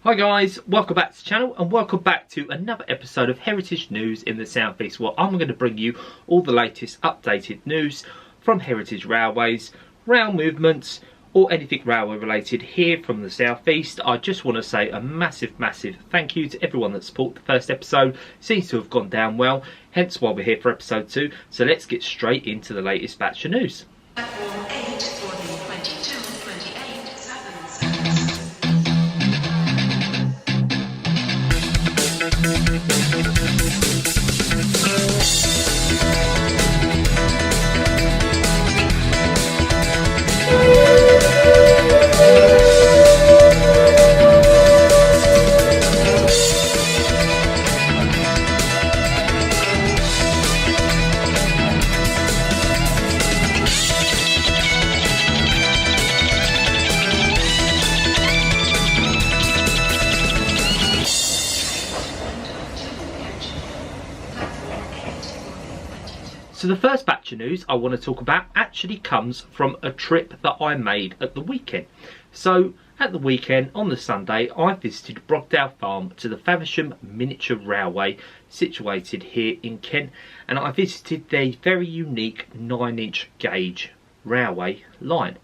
Hi guys, welcome back to the channel and welcome back to another episode of Heritage News in the South East, where I'm going to bring you all the latest updated news from heritage railways, rail movements or anything railway related here from the South East. I just want to say a massive thank you to everyone that supported the first episode. Seems to have gone down well, hence why we're here for episode 2. So let's get straight into the latest batch of news. Platform 8 for the 22-28 Southern So the first batch of news I want to talk about actually comes from a trip that I made at the weekend. So at the weekend, on the Sunday, I visited Bluebell Farm to the Faversham miniature railway situated here in Kent, and I visited their very unique 9-inch gauge railway line.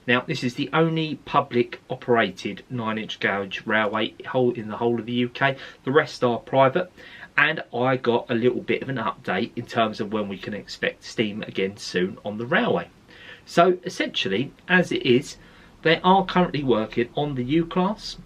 Now this is the only public operated 9-inch gauge railway in the whole of the UK. The rest are private. And I got a little bit of an update in terms of when we can expect steam again soon on the railway. So essentially, as it is, they are currently working on the U-class.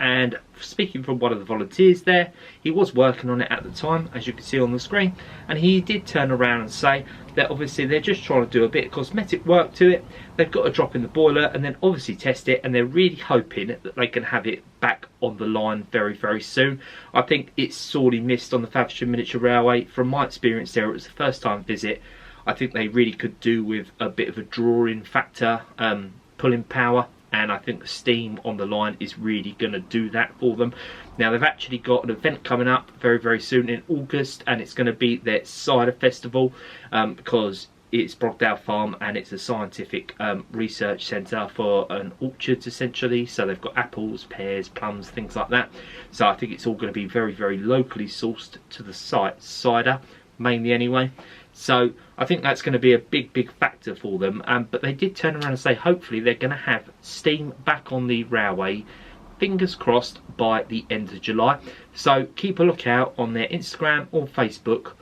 And speaking from one of the volunteers there, he was working on it at the time, as you can see on the screen. And he did turn around and say that obviously they're just trying to do a bit of cosmetic work to it. They've got to drop in the boiler and then obviously test it. And they're really hoping that they can have it back on the line very soon. I think it's sorely missed on the Faversham Miniature Railway. From my experience there, it was the first time visit. I think they really could do with a bit of a drawing factor, pulling power. And I think the steam on the line is really going to do that for them. Now they've actually got an event coming up very soon in August, and it's going to be their cider festival, because it's Bluebell Farm and it's a scientific research centre for an orchard essentially. So they've got apples, pears, plums, things like that. So I think it's all going to be very locally sourced to the site, cider mainly anyway. So I think that's going to be a big factor for them. But they did turn around and say hopefully they're going to have steam back on the railway, fingers crossed, by the end of July. So keep a lookout on their Instagram or Facebook,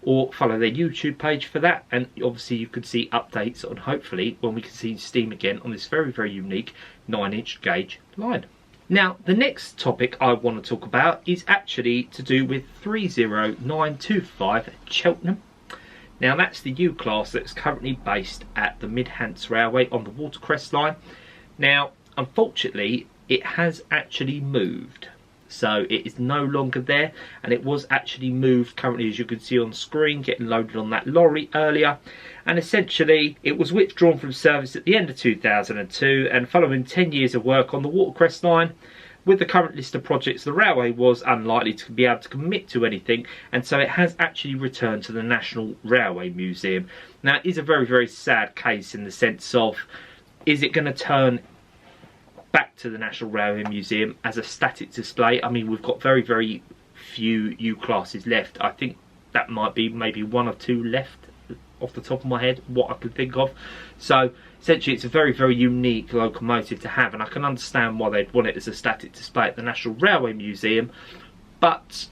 or follow their YouTube page for that. And obviously you could see updates on hopefully when we can see steam again on this very unique 9-inch gauge line. Now the next topic I want to talk about is actually to do with 30925 Cheltenham. Now that's the U-class that's currently based at the Mid-Hants Railway on the watercress line. Now unfortunately it has actually moved, so it is no longer there, and it was actually moved currently, as you can see on screen, getting loaded on that lorry earlier. And essentially it was withdrawn from service at the end of 2002, and following 10 years of work on the watercress line, with the current list of projects, the railway was unlikely to be able to commit to anything, and so it has actually returned to the National Railway Museum. Now it is a very sad case in the sense of, is it going to turn back to the National Railway Museum as a static display? I mean, we've got very few U-classes left. I think that might be maybe 1 or 2 left off the top of my head, what I can think of. So essentially it's a very unique locomotive to have, and I can understand why they'd want it as a static display at the National Railway Museum, but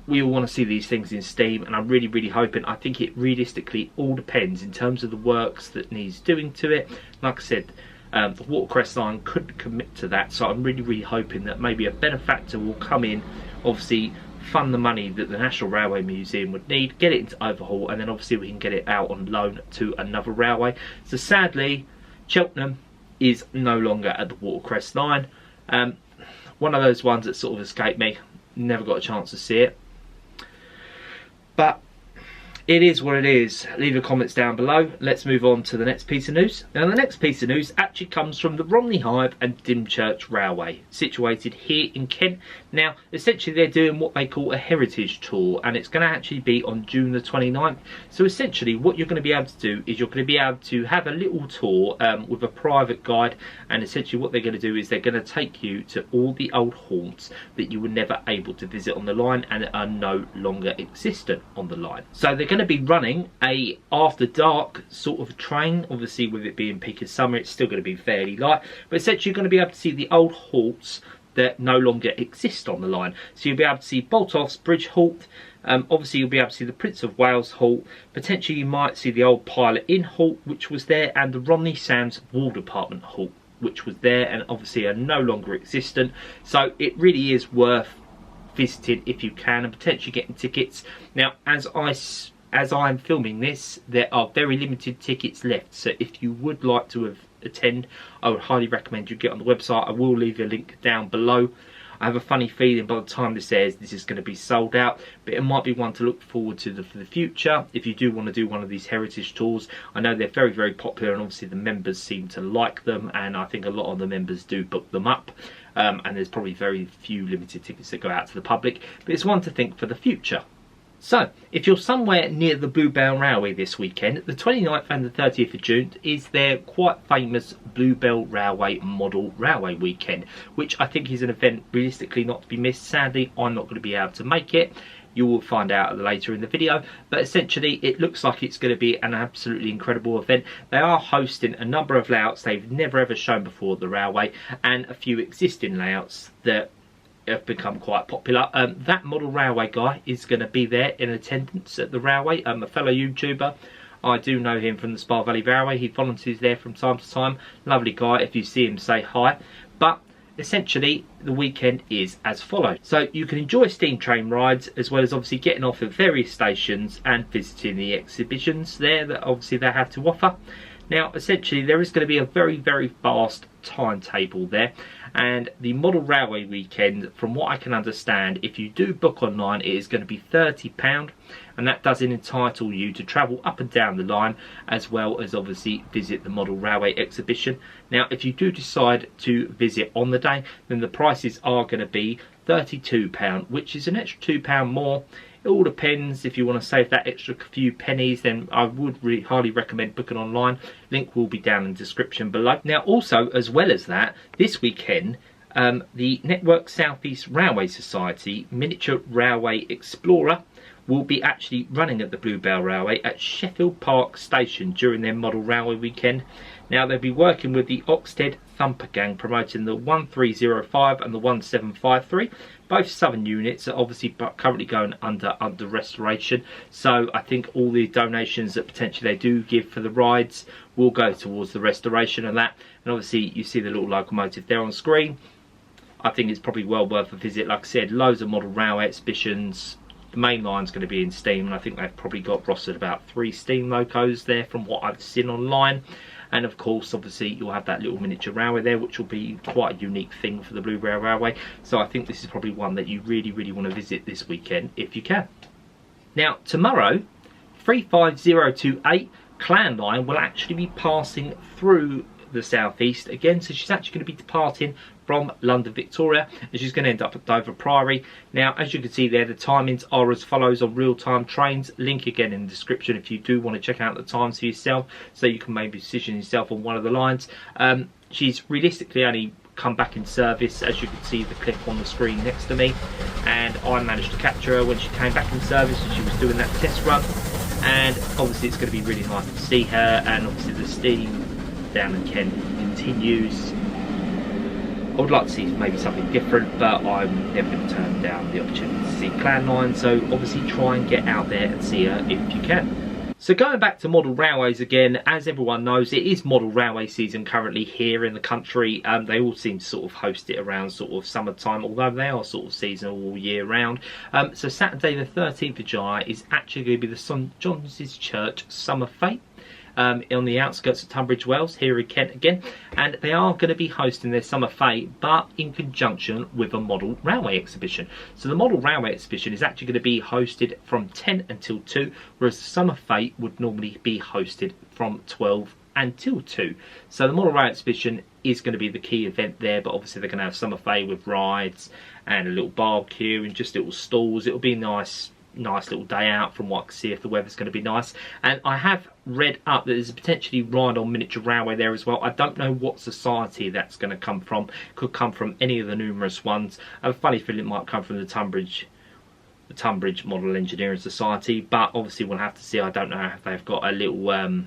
we all want to see these things in steam, and I'm really hoping. I think it realistically all depends in terms of the works that needs doing to it. Like I said, the watercress line couldn't commit to that, so I'm really hoping that maybe a benefactor will come in, obviously fund the money that the National Railway Museum would need, get it into overhaul, and then obviously we can get it out on loan to another railway. So sadly Cheltenham is no longer at the watercress line. One of those ones that sort of escaped me, never got a chance to see it. But It is what it is. Leave your comments down below. Let's move on to the next piece of news. Now, the next piece of news actually comes from the Romney Hive and Dymchurch Railway, situated here in Kent. Now, essentially, they're doing what they call a heritage tour, and it's going to actually be on June the 29th. So, essentially, what you're going to be able to do is you're going to be able to have a little tour with a private guide, and essentially what they're going to do is they're going to take you to all the old haunts that you were never able to visit on the line and are no longer existent on the line. So, they're going to be running a after dark sort of train. Obviously, with it being peak of summer, it's still going to be fairly light, but essentially you're going to be able to see the old halts that no longer exist on the line. So you'll be able to see Boltoff's Bridge halt. Obviously you'll be able to see the Prince of Wales halt. Potentially you might see the old Pilot Inn halt, which was there, and the Romney Sands Wall Department halt, which was there and obviously are no longer existent. So it really is worth visiting if you can, and potentially getting tickets. Now, as I'm filming this, there are very limited tickets left, so if you would like to attend, I would highly recommend you get on the website. I will leave a link down below. I have a funny feeling by the time this airs, this is going to be sold out, but it might be one to look forward to for the future if you do want to do one of these heritage tours. I know they're very, very popular, and obviously the members seem to like them, and I think a lot of the members do book them up. And there's probably very few limited tickets that go out to the public, but it's one to think for the future. So, if you're somewhere near the Bluebell Railway this weekend, the 29th and the 30th of June is their quite famous Bluebell Railway Model Railway weekend, which I think is an event realistically not to be missed. Sadly, I'm not going to be able to make it. You will find out later in the video, but essentially it looks like it's going to be an absolutely incredible event. They are hosting a number of layouts they've never ever shown before at the railway, and a few existing layouts that have become quite popular. That model railway guy is going to be there in attendance at the railway. A fellow YouTuber. I do know him from the Spa Valley Railway. He volunteers there from time to time. Lovely guy. If you see him, say hi. But essentially, the weekend is as follows. So you can enjoy steam train rides, as well as obviously getting off at various stations and visiting the exhibitions there that obviously they have to offer. Now, essentially, there is going to be a very, very fast timetable there. And the model railway weekend, from what I can understand, if you do book online, it is going to be £30, and that does entitle you to travel up and down the line, as well as obviously visit the model railway exhibition. Now, if you do decide to visit on the day, then the prices are going to be £32, which is an extra £2 more. It all depends. If you want to save that extra few pennies, then I would really highly recommend booking online. Link will be down in the description below. Now, also, as well as that, this weekend, the Network South East Railway Society Miniature Railway Explorer will be actually running at the Bluebell Railway at Sheffield Park Station during their model railway weekend. Now, they'll be working with the Oxted Thumper Gang, promoting the 1305 and the 1753. Both southern units are obviously currently going under restoration, so I think all the donations that potentially they do give for the rides will go towards the restoration of that. And obviously you see the little locomotive there on screen. I think it's probably well worth a visit. Like I said, loads of model railway exhibitions. The main line's going to be in steam, and I think they've probably got rostered about 3 steam locos there from what I've seen online. And of course, obviously, you'll have that little miniature railway there, which will be quite a unique thing for the Bluebell Railway. So I think this is probably one that you really, really want to visit this weekend if you can. Now, tomorrow, 35028 Clan Line will actually be passing through the southeast again. So she's actually going to be departing from London Victoria, and she's going to end up at Dover Priory. Now, as you can see there, the timings are as follows on real-time trains. Link again in the description if you do want to check out the times for yourself, so you can maybe position yourself on one of the lines. She's realistically only come back in service, as you can see the clip on the screen next to me, and I managed to capture her when she came back in service and she was doing that test run. And obviously it's going to be really nice to see her, and obviously the steam down in Kent continues. I would like to see maybe something different, but I'm never going to turn down the opportunity to see Clan Line, so obviously try and get out there and see her if you can. So going back to model railways again, as everyone knows, it is model railway season currently here in the country. They all seem to sort of host it around sort of summertime, although they are sort of seasonal all year round. So Saturday the 13th of July is actually going to be the St John's Church Summer Fete. on the outskirts of Tunbridge Wells here in Kent again, and they are going to be hosting their summer fete, but in conjunction with a model railway exhibition. So the model railway exhibition is actually going to be hosted from 10 until 2, whereas the summer fete would normally be hosted from 12 until 2. So the model railway exhibition is going to be the key event there, but obviously they're going to have summer fete with rides and a little barbecue and just little stalls. It'll be a nice little day out from what I can see if the weather's going to be nice. And I have read up that there's a potentially ride-on miniature railway there as well. I don't know what society that's going to come from. Could come from any of the numerous ones. I have a funny feeling it might come from the Tunbridge Model Engineering Society, but obviously we'll have to see. I don't know if they've got a little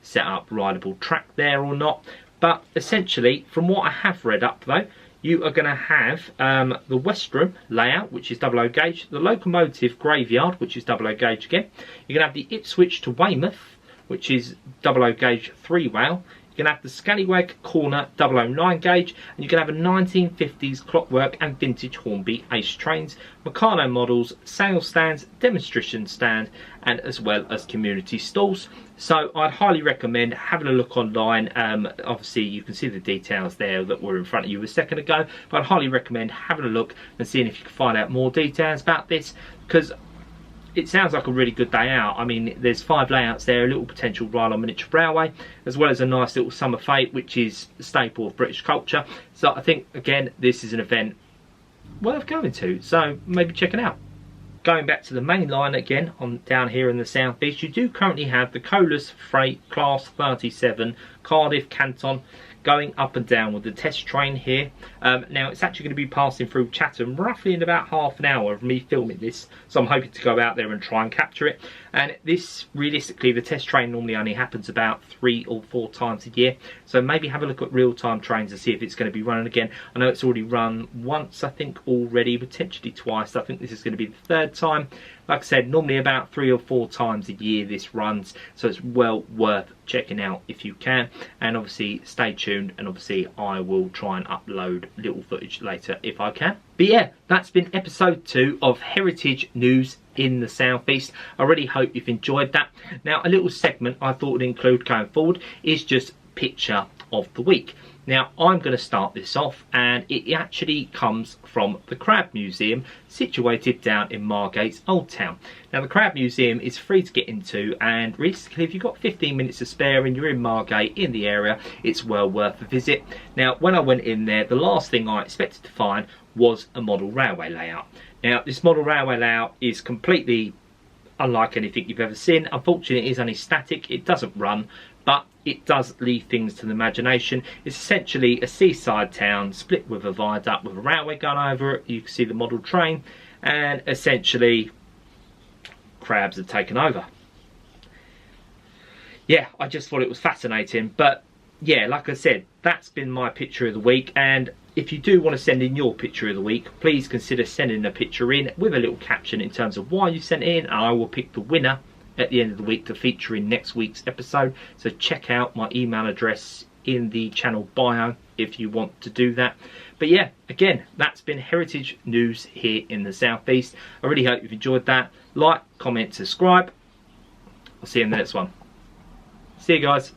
set up rideable track there or not. But essentially, from what I have read up though, you are going to have the Westrum layout, which is 00 gauge, the locomotive graveyard, which is 00 gauge again. You're going to have the Ipswich to Weymouth, which is 00 gauge 3-rail. You're going to have the Scallywag Corner 009 gauge, and you're going to have a 1950s Clockwork and vintage Hornby Ace trains, Meccano models, sales stands, demonstration stand, and as well as community stalls. So I'd highly recommend having a look online. Obviously you can see the details there that were in front of you a second ago, but I'd highly recommend having a look and seeing if you can find out more details about this, because it sounds like a really good day out. I mean, there's 5 layouts there, a little potential ride on miniature railway, as well as a nice little summer fete, which is a staple of British culture. So I think, again, this is an event worth going to, so maybe check it out. Going back to the main line again, on down here in the South East, you do currently have the Colas Freight Class 37 Cardiff Canton going up and down with the test train here. Now it's actually going to be passing through Chatham roughly in about half an hour of me filming this, so I'm hoping to go out there and try and capture it. And this, realistically, the test train normally only happens about 3 or 4 times a year, so maybe have a look at real-time trains and see if it's going to be running again. I know it's already run once, I think, already, potentially twice. I think this is going to be the 3rd time. Like I said, normally about 3 or 4 times a year this runs, so it's well worth checking out if you can. And obviously stay tuned, and obviously I will try and upload little footage later if I can. But yeah, that's been episode 2 of Heritage News in the South East. I really hope you've enjoyed that. Now, a little segment I thought would include going forward is just picture of the week. Now, I'm going to start this off, and it actually comes from the Crab Museum, situated down in Margate's Old Town. Now, the Crab Museum is free to get into, and realistically, if you've got 15 minutes to spare and you're in Margate, in the area, it's well worth a visit. Now, when I went in there, the last thing I expected to find was a model railway layout. Now, this model railway layout is completely unlike anything you've ever seen. Unfortunately, it is only static, it doesn't run, but it does leave things to the imagination. It's essentially a seaside town split with a viaduct with a railway going over it. You can see the model train, and essentially crabs have taken over. Yeah, I just thought it was fascinating. But yeah, like I said, that's been my picture of the week, and if you do want to send in your picture of the week, please consider sending a picture in with a little caption in terms of why you sent it in, and I will pick the winner at the end of the week to feature in next week's episode. So check out my email address in the channel bio if you want to do that. But yeah, again, that's been Heritage News here in the South East. I really hope you've enjoyed that. Like, comment, subscribe. I'll see you in the next one. See you guys.